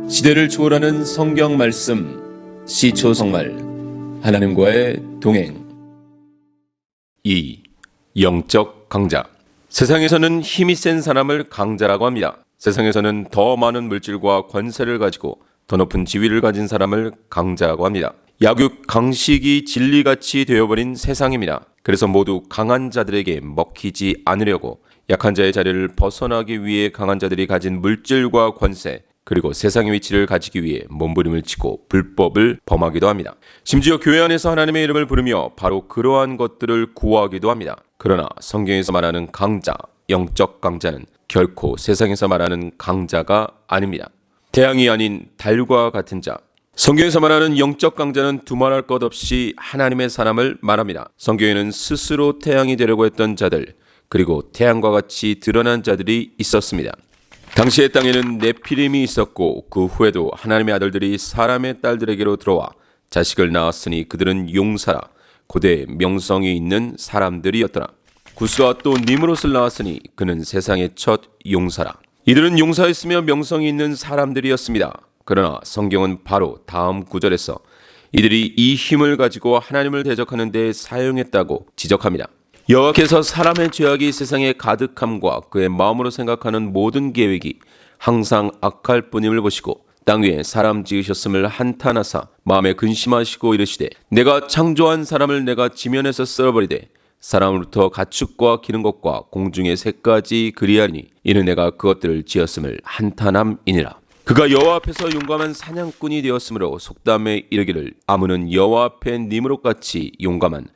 시대를 초월하는 성경 말씀, 시초성말, 하나님과의 동행. 2. 영적 강자. 세상에서는 힘이 센 사람을 강자라고 합니다. 세상에서는 더 많은 물질과 권세를 가지고 더 높은 지위를 가진 사람을 강자라고 합니다. 약육 강식이 진리같이 되어버린 세상입니다. 그래서 모두 강한 자들에게 먹히지 않으려고 약한 자의 자리를 벗어나기 위해 강한 자들이 가진 물질과 권세, 그리고 세상의 위치를 가지기 위해 몸부림을 치고 불법을 범하기도 합니다. 심지어 교회 안에서 하나님의 이름을 부르며 바로 그러한 것들을 구하기도 합니다. 그러나 성경에서 말하는 강자, 영적 강자는 결코 세상에서 말하는 강자가 아닙니다. 태양이 아닌 달과 같은 자. 성경에서 말하는 영적 강자는 두말할 것 없이 하나님의 사람을 말합니다. 성경에는 스스로 태양이 되려고 했던 자들, 그리고 태양과 같이 드러난 자들이 있었습니다. 당시의 땅에는 네피림이 있었고 그 후에도 하나님의 아들들이 사람의 딸들에게로 들어와 자식을 낳았으니 그들은 용사라, 고대 명성이 있는 사람들이었더라. 구스가 또 니므롯을 낳았으니 그는 세상의 첫 용사라. 이들은 용사였으며 명성이 있는 사람들이었습니다. 그러나 성경은 바로 다음 구절에서 이들이 이 힘을 가지고 하나님을 대적하는 데 사용했다고 지적합니다. 여호와께서 사람의 죄악이 세상에 가득함과 그의 마음으로 생각하는 모든 계획이 항상 악할 뿐임을 보시고 땅 위에 사람 지으셨음을 한탄하사 마음에 근심하시고 이르시되 내가 창조한 사람을 내가 지면에서 썰어버리되 사람으로부터 가축과 기는 것과 공중의 새까지 그리하니 이는 내가 그것들을 지었음을 한탄함이니라. 그가 여호와 앞에서 용감한 사냥꾼이 되었으므로 속담에 이르기를 아무는 여호와 앞에 니므롯같이 용감한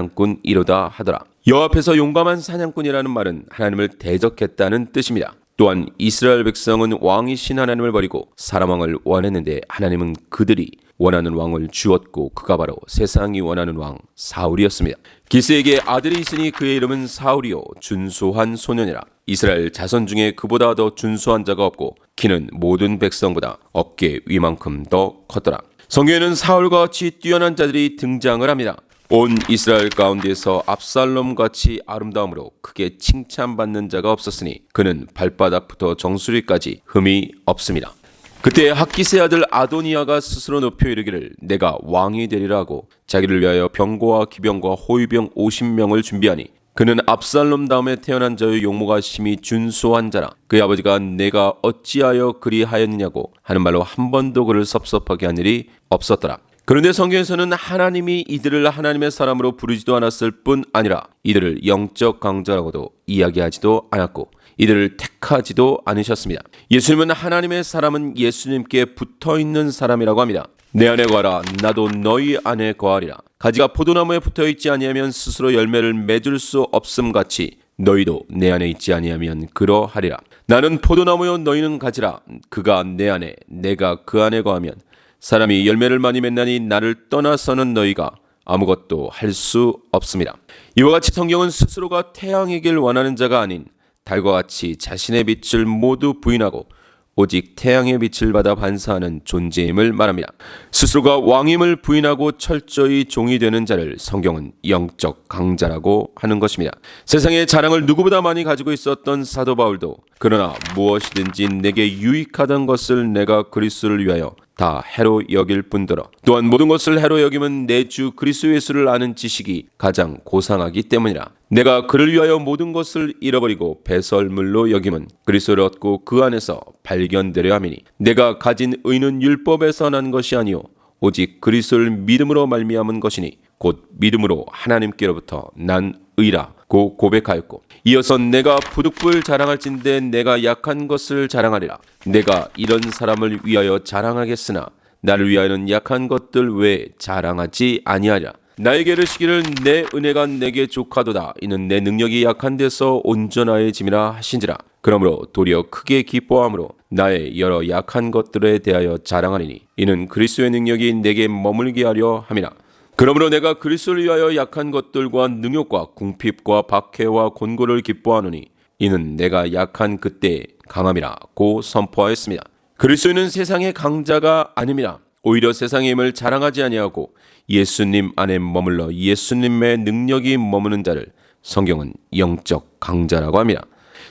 사냥꾼이로다 하더라. 여호와 앞에서 용감한 사냥꾼이라는 말은 하나님을 대적했다는 뜻입니다. 또한 이스라엘 백성은 왕이신 하나님을 버리고 사람 왕을 원했는데 하나님은 그들이 원하는 왕을 주었고 그가 바로 세상이 원하는 왕 사울이었습니다. 기스에게 아들이 있으니 그의 이름은 사울이요 준수한 소년이라. 이스라엘 자손 중에 그보다 더 준수한 자가 없고 키는 모든 백성보다 어깨 위만큼 더 컸더라. 성경에는 사울과 같이 뛰어난 자들이 등장을 합니다. 온 이스라엘 가운데서 압살롬같이 아름다움으로 크게 칭찬받는 자가 없었으니 그는 발바닥부터 정수리까지 흠이 없습니다. 그때 학기스의 아들 아도니아가 스스로 높여 이르기를 내가 왕이 되리라 하고 자기를 위하여 병거와 기병과 호위병 50명을 준비하니 그는 압살롬 다음에 태어난 자의 용모가 심히 준수한 자라. 그의 아버지가 내가 어찌하여 그리하였느냐고 하는 말로 한 번도 그를 섭섭하게 한 일이 없었더라. 그런데 성경에서는 하나님이 이들을 하나님의 사람으로 부르지도 않았을 뿐 아니라 이들을 영적 강자라고도 이야기하지도 않았고 이들을 택하지도 않으셨습니다. 예수님은 하나님의 사람은 예수님께 붙어있는 사람이라고 합니다. 내 안에 거하라 나도 너희 안에 거하리라. 가지가 포도나무에 붙어있지 아니하면 스스로 열매를 맺을 수 없음같이 너희도 내 안에 있지 아니하면 그러하리라. 나는 포도나무요 너희는 가지라. 그가 내 안에 내가 그 안에 거하면 사람이 열매를 많이 맺나니 나를 떠나서는 너희가 아무것도 할 수 없습니다. 이와 같이 성경은 스스로가 태양이길 원하는 자가 아닌 달과 같이 자신의 빛을 모두 부인하고 오직 태양의 빛을 받아 반사하는 존재임을 말합니다. 스스로가 왕임을 부인하고 철저히 종이 되는 자를 성경은 영적 강자라고 하는 것입니다. 세상의 자랑을 누구보다 많이 가지고 있었던 사도 바울도 그러나 무엇이든지 내게 유익하던 것을 내가 그리스도를 위하여 다 해로 여길 뿐더러 또한 모든 것을 해로 여김은 내 주 그리스도 예수를 아는 지식이 가장 고상하기 때문이라. 내가 그를 위하여 모든 것을 잃어버리고 배설물로 여김은 그리스도를 얻고 그 안에서 발견되려 함이니 내가 가진 의는 율법에서 난 것이 아니요 오직 그리스도를 믿음으로 말미암은 것이니 곧 믿음으로 하나님께로부터 난 의라고 고백하였고 이어서 내가 부득불 자랑할진대 내가 약한 것을 자랑하리라. 내가 이런 사람을 위하여 자랑하겠으나 나를 위하여는 약한 것들 외에 자랑하지 아니하리라. 나에게 이르시기를 내 은혜가 내게 족하도다. 이는 내 능력이 약한 데서 온전하여짐이라 하신지라. 그러므로 도리어 크게 기뻐함으로 나의 여러 약한 것들에 대하여 자랑하리니 이는 그리스도의 능력이 내게 머물게 하려 함이라. 그러므로 내가 그리스도를 위하여 약한 것들과 능욕과 궁핍과 박해와 곤고를 기뻐하노니 이는 내가 약한 그때 강함이라고 선포하였습니다. 그리스도는 세상의 강자가 아닙니다. 오히려 세상의 힘을 자랑하지 아니하고 예수님 안에 머물러 예수님의 능력이 머무는 자를 성경은 영적 강자라고 합니다.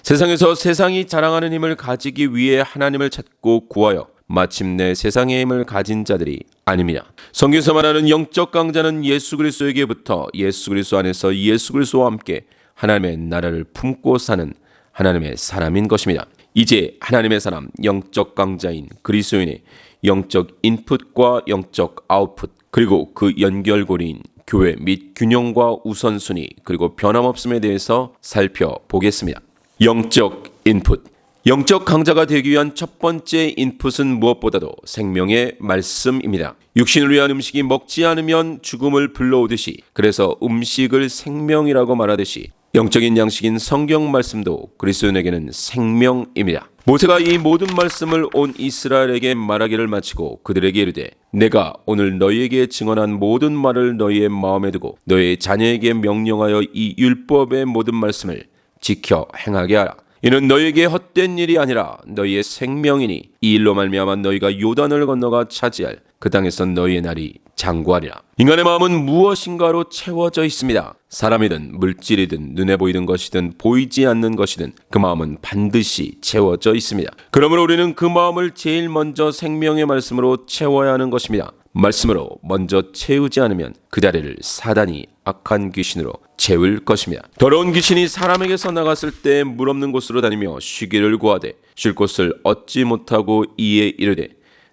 세상에서 세상이 자랑하는 힘을 가지기 위해 하나님을 찾고 구하여 마침내 세상의 힘을 가진 자들이 아닙니다. 성경에서 말하는 영적 강자는 예수 그리스도에게부터 예수 그리스도 안에서 예수 그리스도와 함께 하나님의 나라를 품고 사는 하나님의 사람인 것입니다. 이제 하나님의 사람, 영적 강자인 그리스도인의 영적 인풋과 영적 아웃풋, 그리고 그 연결고리인 교회 및 균형과 우선순위, 그리고 변함없음에 대해서 살펴보겠습니다. 영적 인풋. 영적 강자가 되기 위한 첫 번째 인풋은 무엇보다도 생명의 말씀입니다. 육신을 위한 음식이 먹지 않으면 죽음을 불러오듯이, 그래서 음식을 생명이라고 말하듯이 영적인 양식인 성경 말씀도 그리스도인에게는 생명입니다. 모세가 이 모든 말씀을 온 이스라엘에게 말하기를 마치고 그들에게 이르되 내가 오늘 너희에게 증언한 모든 말을 너희의 마음에 두고 너희의 자녀에게 명령하여 이 율법의 모든 말씀을 지켜 행하게 하라. 이는 너희에게 헛된 일이 아니라 너희의 생명이니 이 일로 말미암아 너희가 요단을 건너가 차지할 그 땅에서 너희의 날이 장구하리라. 인간의 마음은 무엇인가로 채워져 있습니다. 사람이든 물질이든 눈에 보이는 것이든 보이지 않는 것이든 그 마음은 반드시 채워져 있습니다. 그러므로 우리는 그 마음을 제일 먼저 생명의 말씀으로 채워야 하는 것입니다. 말씀으로 먼저 채우지 않으면 그 자리를 사단이 악한 귀신으로 채울 것입니다. 더러운 귀신이 사람에게서 나갔을 때 물 없는 곳으로 다니며 쉬기를 구하되 쉴 곳을 얻지 못하고 이에 이르되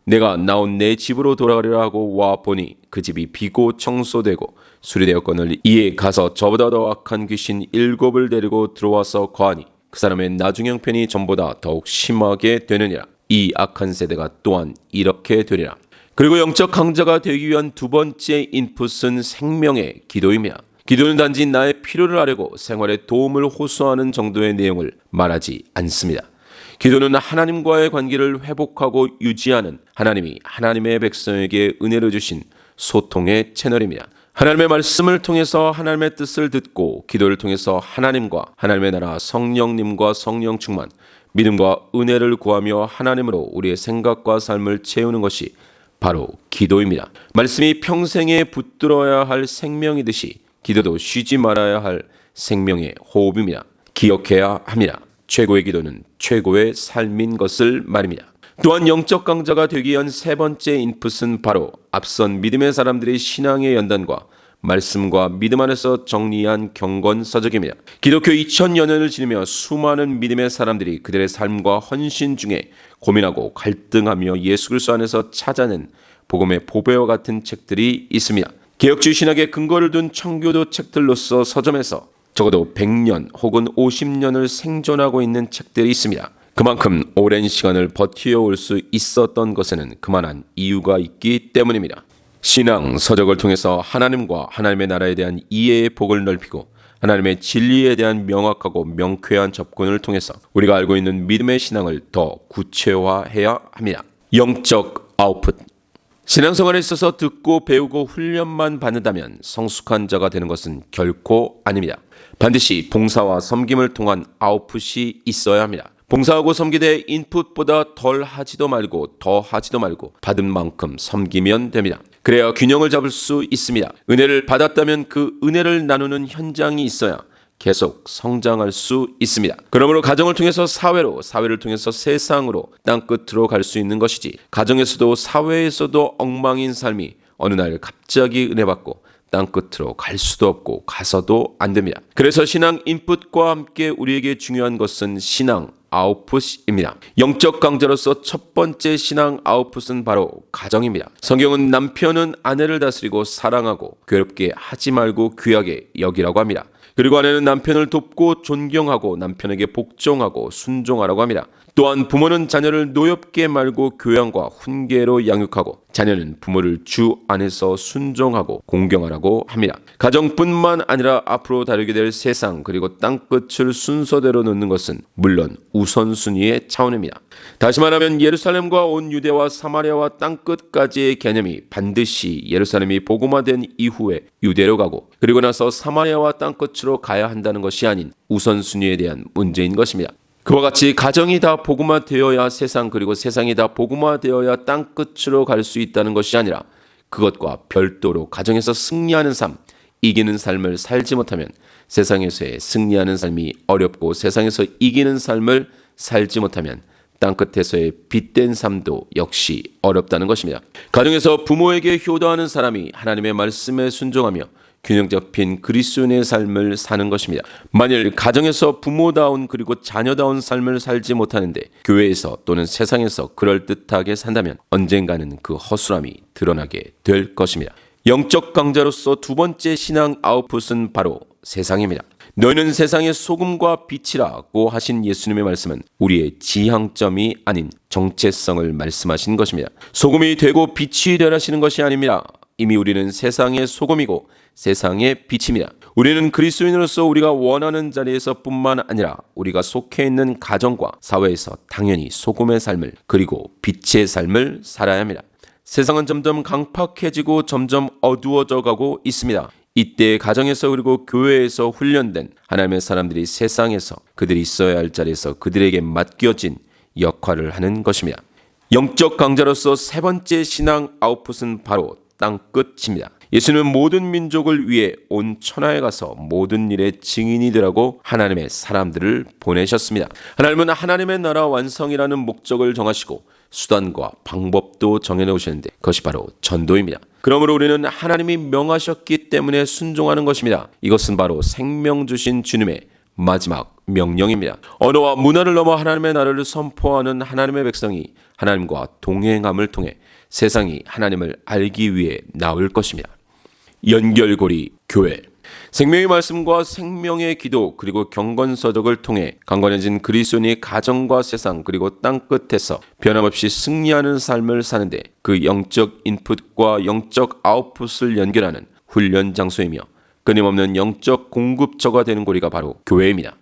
내가 나온 내 집으로 돌아가리라 하고 와 보니 그 집이 비고 청소되고 수리되었거늘 이에 가서 저보다 더 악한 귀신 7을 데리고 들어와서 거하니 그 사람의 나중 형편이 전보다 더욱 심하게 되느니라. 이 악한 세대가 또한 이렇게 되리라. 그리고 영적 강자가 되기 위한 두 번째 인풋은 생명의 기도입니다. 기도는 단지 나의 필요를 아뢰고 생활에 도움을 호소하는 정도의 내용을 말하지 않습니다. 기도는 하나님과의 관계를 회복하고 유지하는 하나님이 하나님의 백성에게 은혜를 주신 소통의 채널입니다. 하나님의 말씀을 통해서 하나님의 뜻을 듣고 기도를 통해서 하나님과 하나님의 나라 성령님과 성령 충만, 믿음과 은혜를 구하며 하나님으로 우리의 생각과 삶을 채우는 것이 바로 기도입니다. 말씀이 평생에 붙들어야 할 생명이듯이 기도도 쉬지 말아야 할 생명의 호흡입니다. 기억해야 합니다. 최고의 기도는 최고의 삶인 것을 말입니다. 또한 영적 강자가 되기 위한 세 번째 인풋은 바로 앞선 믿음의 사람들의 신앙의 연단과 말씀과 믿음 안에서 정리한 경건서적입니다. 기독교 2000년을 지니며 수많은 믿음의 사람들이 그들의 삶과 헌신 중에 고민하고 갈등하며 예수 그리스도 안에서 찾아낸 복음의 보배와 같은 책들이 있습니다. 개혁주의 신학의 근거를 둔 청교도 책들로서 서점에서 적어도 100년 혹은 50년을 생존하고 있는 책들이 있습니다. 그만큼 오랜 시간을 버티어올 수 있었던 것에는 그만한 이유가 있기 때문입니다. 신앙 서적을 통해서 하나님과 하나님의 나라에 대한 이해의 폭을 넓히고 하나님의 진리에 대한 명확하고 명쾌한 접근을 통해서 우리가 알고 있는 믿음의 신앙을 더 구체화해야 합니다. 영적 아웃풋. 신앙생활에 있어서 듣고 배우고 훈련만 받는다면 성숙한 자가 되는 것은 결코 아닙니다. 반드시 봉사와 섬김을 통한 아웃풋이 있어야 합니다. 봉사하고 섬기되 인풋보다 덜 하지도 말고 더 하지도 말고 받은 만큼 섬기면 됩니다. 그래야 균형을 잡을 수 있습니다. 은혜를 받았다면 그 은혜를 나누는 현장이 있어야 계속 성장할 수 있습니다. 그러므로 가정을 통해서 사회로, 사회를 통해서 세상으로, 땅끝으로 갈 수 있는 것이지 가정에서도 사회에서도 엉망인 삶이 어느 날 갑자기 은혜 받고 땅끝으로 갈 수도 없고 가서도 안 됩니다. 그래서 신앙 인풋과 함께 우리에게 중요한 것은 신앙 아웃풋입니다. 영적 강자로서 첫 번째 신앙 아웃풋은 바로 가정입니다. 성경은 남편은 아내를 다스리고 사랑하고 괴롭게 하지 말고 귀하게 여기라고 합니다. 그리고 아내는 남편을 돕고 존경하고 남편에게 복종하고 순종하라고 합니다. 또한 부모는 자녀를 노엽게 말고 교양과 훈계로 양육하고 자녀는 부모를 주 안에서 순종하고 공경하라고 합니다. 가정뿐만 아니라 앞으로 다루게 될 세상 그리고 땅끝을 순서대로 놓는 것은 물론 우선순위의 차원입니다. 다시 말하면 예루살렘과 온 유대와 사마리아와 땅끝까지의 개념이 반드시 예루살렘이 복음화된 이후에 유대로 가고 그리고 나서 사마리아와 땅끝으로 가야 한다는 것이 아닌 우선순위에 대한 문제인 것입니다. 그와 같이 가정이 다 복음화되어야 세상 그리고 세상이 다 복음화되어야 땅끝으로 갈 수 있다는 것이 아니라 그것과 별도로 가정에서 승리하는 삶, 이기는 삶을 살지 못하면 세상에서의 승리하는 삶이 어렵고 세상에서 이기는 삶을 살지 못하면 땅끝에서의 빛된 삶도 역시 어렵다는 것입니다. 가정에서 부모에게 효도하는 사람이 하나님의 말씀에 순종하며 균형 잡힌 그리스도인의 삶을 사는 것입니다. 만일 가정에서 부모다운 그리고 자녀다운 삶을 살지 못하는데 교회에서 또는 세상에서 그럴듯하게 산다면 언젠가는 그 허술함이 드러나게 될 것입니다. 영적 강자로서 두 번째 신앙 아웃풋은 바로 세상입니다. 너희는 세상의 소금과 빛이라고 하신 예수님의 말씀은 우리의 지향점이 아닌 정체성을 말씀하신 것입니다. 소금이 되고 빛이 되라시는 것이 아닙니다. 이미 우리는 세상의 소금이고 세상의 빛입니다. 우리는 그리스도인으로서 우리가 원하는 자리에서 뿐만 아니라 우리가 속해 있는 가정과 사회에서 당연히 소금의 삶을 그리고 빛의 삶을 살아야 합니다. 세상은 점점 강팍해지고 점점 어두워져 가고 있습니다. 이때 가정에서 그리고 교회에서 훈련된 하나님의 사람들이 세상에서 그들이 있어야 할 자리에서 그들에게 맡겨진 역할을 하는 것입니다. 영적 강자로서 세 번째 신앙 아웃풋은 바로 땅끝입니다. 예수는 모든 민족을 위해 온 천하에 가서 모든 일의 증인이 되라고 하나님의 사람들을 보내셨습니다. 하나님은 하나님의 나라 완성이라는 목적을 정하시고 수단과 방법도 정해놓으셨는데 그것이 바로 전도입니다. 그러므로 우리는 하나님이 명하셨기 때문에 순종하는 것입니다. 이것은 바로 생명 주신 주님의 마지막 명령입니다. 언어와 문화를 넘어 하나님의 나라를 선포하는 하나님의 백성이 하나님과 동행함을 통해 세상이 하나님을 알기 위해 나올 것입니다. 연결고리 교회. 생명의 말씀과 생명의 기도 그리고 경건서적을 통해 강건해진 그리스도인의 가정과 세상 그리고 땅끝에서 변함없이 승리하는 삶을 사는데 그 영적 인풋과 영적 아웃풋을 연결하는 훈련 장소이며 끊임없는 영적 공급처가 되는 고리가 바로 교회입니다.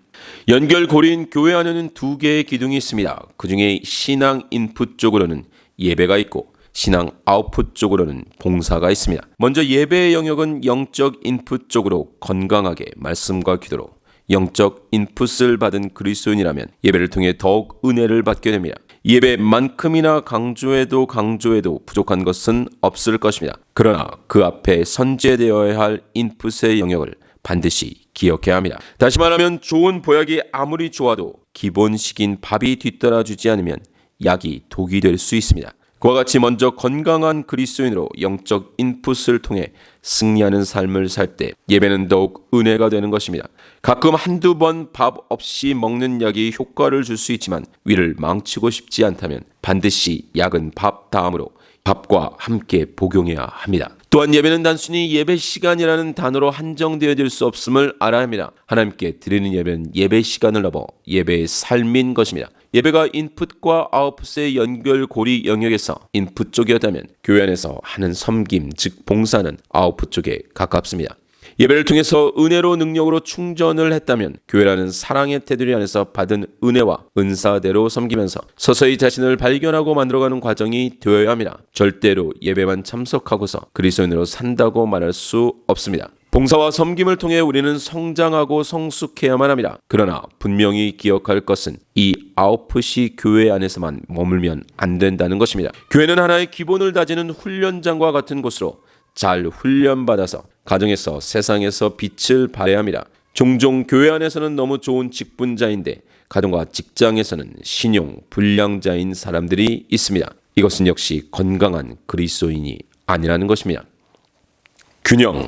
연결고리인 교회 안에는 두 개의 기둥이 있습니다. 그 중에 신앙 인풋 쪽으로는 예배가 있고 신앙 아웃풋 쪽으로는 봉사가 있습니다. 먼저 예배의 영역은 영적 인풋 쪽으로 건강하게 말씀과 기도로 영적 인풋을 받은 그리스도인이라면 예배를 통해 더욱 은혜를 받게 됩니다. 예배만큼이나 강조해도 부족한 것은 없을 것입니다. 그러나 그 앞에 선제되어야 할 인풋의 영역을 반드시 기억해야 합니다. 다시 말하면 좋은 보약이 아무리 좋아도 기본식인 밥이 뒤따라주지 않으면 약이 독이 될 수 있습니다. 그와 같이 먼저 건강한 그리스도인으로 영적 인풋을 통해 승리하는 삶을 살 때 예배는 더욱 은혜가 되는 것입니다. 가끔 한두 번 밥 없이 먹는 약이 효과를 줄 수 있지만 위를 망치고 싶지 않다면 반드시 약은 밥 다음으로 밥과 함께 복용해야 합니다. 또한 예배는 단순히 예배 시간이라는 단어로 한정되어질 수 없음을 알아야 합니다. 하나님께 드리는 예배는 예배 시간을 넘어 예배의 삶인 것입니다. 예배가 인풋과 아웃풋의 연결고리 영역에서 인풋 쪽이었다면 교회 안에서 하는 섬김, 즉 봉사는 아웃풋 쪽에 가깝습니다. 예배를 통해서 은혜로 능력으로 충전을 했다면 교회라는 사랑의 테두리 안에서 받은 은혜와 은사대로 섬기면서 서서히 자신을 발견하고 만들어가는 과정이 되어야 합니다. 절대로 예배만 참석하고서 그리스도인으로 산다고 말할 수 없습니다. 봉사와 섬김을 통해 우리는 성장하고 성숙해야만 합니다. 그러나 분명히 기억할 것은 이 아웃풋이 교회 안에서만 머물면 안 된다는 것입니다. 교회는 하나의 기본을 다지는 훈련장과 같은 곳으로 잘 훈련받아서 가정에서 세상에서 빛을 발해야 합니다. 종종 교회 안에서는 너무 좋은 직분자인데 가정과 직장에서는 신용 불량자인 사람들이 있습니다. 이것은 역시 건강한 그리스도인이 아니라는 것입니다. 균형.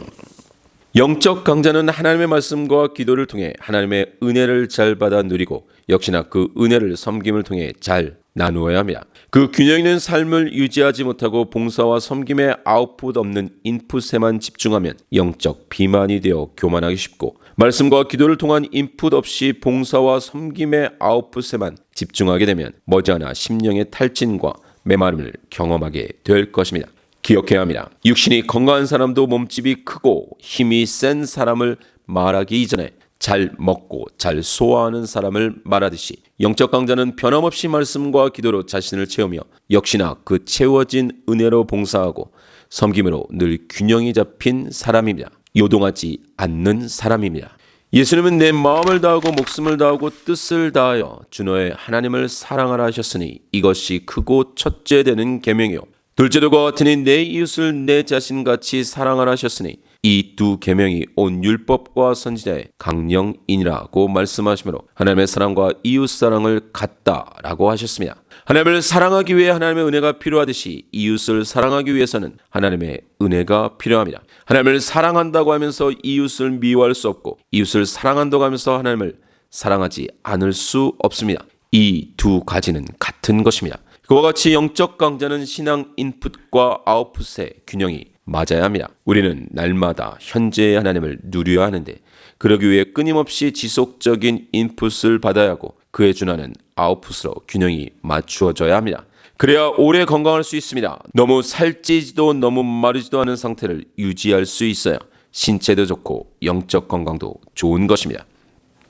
영적 강자는 하나님의 말씀과 기도를 통해 하나님의 은혜를 잘 받아 누리고 역시나 그 은혜를 섬김을 통해 잘 나누어야 합니다. 그 균형 있는 삶을 유지하지 못하고 봉사와 섬김의 아웃풋 없는 인풋에만 집중하면 영적 비만이 되어 교만하기 쉽고 말씀과 기도를 통한 인풋 없이 봉사와 섬김의 아웃풋에만 집중하게 되면 머지않아 심령의 탈진과 메마름을 경험하게 될 것입니다. 기억해야 합니다. 육신이 건강한 사람도 몸집이 크고 힘이 센 사람을 말하기 이전에 잘 먹고 잘 소화하는 사람을 말하듯이 영적 강자는 변함없이 말씀과 기도로 자신을 채우며 역시나 그 채워진 은혜로 봉사하고 섬김으로 늘 균형이 잡힌 사람입니다. 요동하지 않는 사람입니다. 예수님은 내 마음을 다하고 목숨을 다하고 뜻을 다하여 주 너의 하나님을 사랑하라 하셨으니 이것이 크고 첫째 되는 계명이요 둘째도 그와 같으니 내 이웃을 내 자신같이 사랑하라 하셨으니 이 두 계명이 온 율법과 선지자의 강령이니라고 말씀하시므로 하나님의 사랑과 이웃 사랑을 같다라고 하셨습니다. 하나님을 사랑하기 위해 하나님의 은혜가 필요하듯이 이웃을 사랑하기 위해서는 하나님의 은혜가 필요합니다. 하나님을 사랑한다고 하면서 이웃을 미워할 수 없고 이웃을 사랑한다고 하면서 하나님을 사랑하지 않을 수 없습니다. 이 두 가지는 같은 것입니다. 그와 같이 영적 강자는 신앙 인풋과 아웃풋의 균형이 맞아야 합니다. 우리는 날마다 현재의 하나님을 누려야 하는데 그러기 위해 끊임없이 지속적인 인풋을 받아야 하고 그에 준하는 아웃풋으로 균형이 맞추어져야 합니다. 그래야 오래 건강할 수 있습니다. 너무 살찌지도 너무 마르지도 않은 상태를 유지할 수 있어야 신체도 좋고 영적 건강도 좋은 것입니다.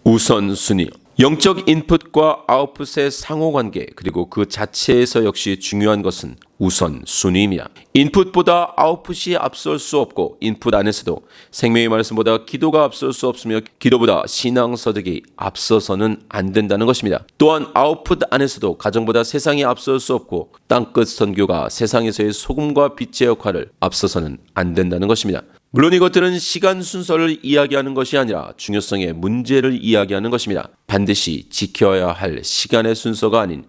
우선순위, 영적 인풋과 아웃풋의 상호관계 그리고 그 자체에서 역시 중요한 것은 우선순위입니다. 인풋보다 아웃풋이 앞설 수 없고 인풋 안에서도 생명의 말씀보다 기도가 앞설 수 없으며 기도보다 신앙서적이 앞서서는 안 된다는 것입니다. 또한 아웃풋 안에서도 가정보다 세상이 앞설 수 없고 땅끝 선교가 세상에서의 소금과 빛의 역할을 앞서서는 안 된다는 것입니다. 물론 이것들은 시간 순서를 이야기하는 것이 아니라 중요성의 문제를 이야기하는 것입니다. 반드시 지켜야 할 시간의 순서가 아닌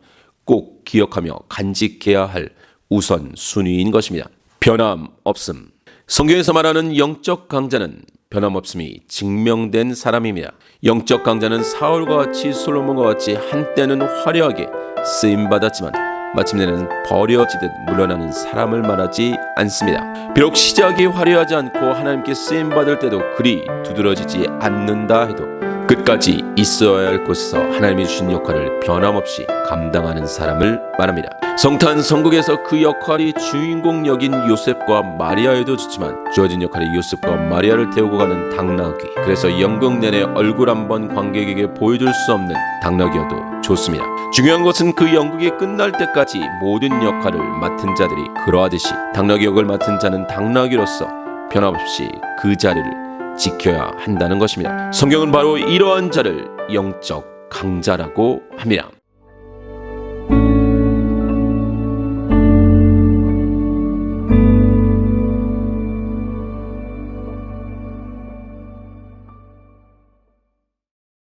꼭 기억하며 간직해야 할 우선순위인 것입니다. 변함없음. 성경에서 말하는 영적 강자는 변함없음이 증명된 사람입니다. 영적 강자는 사울과 같이 솔로몬과 같이 한때는 화려하게 쓰임받았지만 마침내는 버려지듯 물러나는 사람을 말하지 않습니다. 비록 시작이 화려하지 않고 하나님께 쓰임받을 때도 그리 두드러지지 않는다 해도 끝까지 있어야 할 곳에서 하나님이 주신 역할을 변함없이 감당하는 사람을 말합니다. 성탄 성국에서 그 역할이 주인공 역인 요셉과 마리아에도 좋지만 주어진 역할이 요셉과 마리아를 태우고 가는 당나귀, 그래서 연극 내내 얼굴 한번 관객에게 보여줄 수 없는 당나귀여도 좋습니다. 중요한 것은 그 연극이 끝날 때까지 모든 역할을 맡은 자들이 그러하듯이 당나귀 역을 맡은 자는 당나귀로서 변함없이 그 자리를 지켜야 한다는 것입니다. 성경은 바로 이러한 자를 영적 강자라고 합니다.